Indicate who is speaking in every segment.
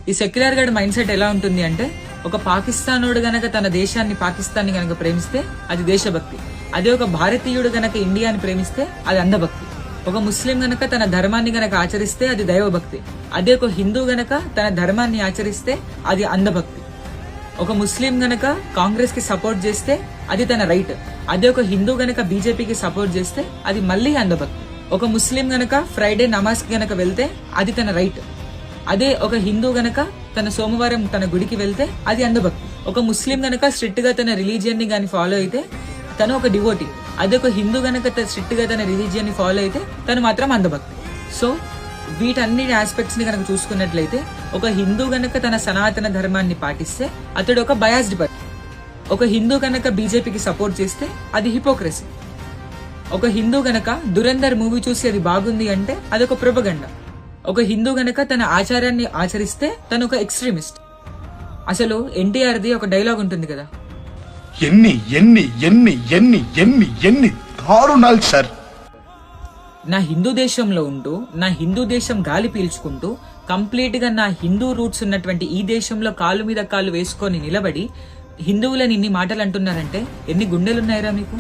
Speaker 1: ఈ సెక్యులర్ గడ్ mind set ఎలా ఉంటుంది అంటే, ఒక పాకిస్తానోడు గనక తన దేశాన్ని పాకిస్తాన్ ని గనక ప్రేమిస్తే అది దేశభక్తి. అదే ఒక భారతీయుడు గనక ఇండియాని ప్రేమిస్తే అది అంధభక్తి. ఒక ముస్లిం గనక తన ధర్మాన్ని గనక ఆచరిస్తే అది దైవభక్తి. అదే ఒక హిందూ గనక తన ధర్మాన్ని ఆచరిస్తే అది అంధభక్తి. ఒక ముస్లిం గనక కాంగ్రెస్ కి సపోర్ట్ చేస్తే అది తన రైట్. అదే ఒక హిందూ గనక బీజేపీకి సపోర్ట్ చేస్తే అది మళ్ళీ అంధభక్తి. ఒక ముస్లిం గనక ఫ్రైడే నమాజ్ కి గనక వెళ్తే అది తన రైట్. అదే ఒక హిందూ గనక తన సోమవారం తన గుడికి వెళ్తే అది అంధభక్తి. ఒక ముస్లిం గనక స్ట్రిక్ట్ గా తన రిలీజియన్ ని గాని ఫాలో అయితే తను ఒక డివోటీ. అదే ఒక హిందూ గనక స్ట్రిక్ట్ గా తన రిలీజియన్ ని ఫాలో అయితే తను మాత్రం అంధభక్తి. సో వీటన్ని ఆస్పెక్ట్స్ ని కనుక చూసుకున్నట్లయితే, ఒక హిందూ గనక తన సనాతన ధర్మాన్ని పాటిస్తే అతడు ఒక బయాస్డ్ పర్సన్. ఒక హిందూ గనక బీజేపీకి సపోర్ట్ చేస్తే అది హిపోక్రసీ. ఒక హిందూ గనక దురంధర్ మూవీ చూసి అది బాగుంది అంటే అదొక ప్రొపగండా. ఒక హిందూ గనక తన ఆచారాన్ని ఆచరిస్తే తను ఒక ఎక్స్ట్రీమిస్ట్. అసలు ఎన్టీఆర్ ది ఒక డైలాగ్ ఉంటుంది కదా,
Speaker 2: ఎన్ని ఎన్ని ఎన్ని ఎన్ని ఎన్ని ఎన్ని దారుణాలు సార్.
Speaker 1: నా హిందూ దేశంలో ఉంటూ నా హిందూ దేశం గాలి పీల్చుకుంటూ కంప్లీట్ గా నా హిందూ రూట్స్ ఉన్నటువంటి ఈ దేశంలో కాలు మీద కాలు వేసుకొని నిలబడి హిందువులని ఇన్ని మాటలు అంటున్నారంటే ఎన్ని గుండెలున్నాయిరా మీకు?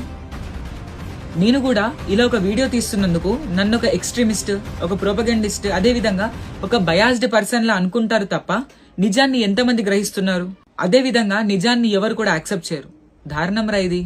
Speaker 1: నేను కూడా ఇలా ఒక వీడియో తీస్తున్నందుకు నన్ను ఒక ఎక్స్ట్రీమిస్ట్, ఒక ప్రొపగండిస్ట్, అదే విధంగా ఒక బయాస్డ్ పర్సన్ లా అనుకుంటారు తప్ప నిజాన్ని ఎంతమంది గ్రహిస్తున్నారు? అదే విధంగా నిజాన్ని ఎవరు కూడా యాక్సెప్ట్ చేయరు. దారుణం రా ఇది.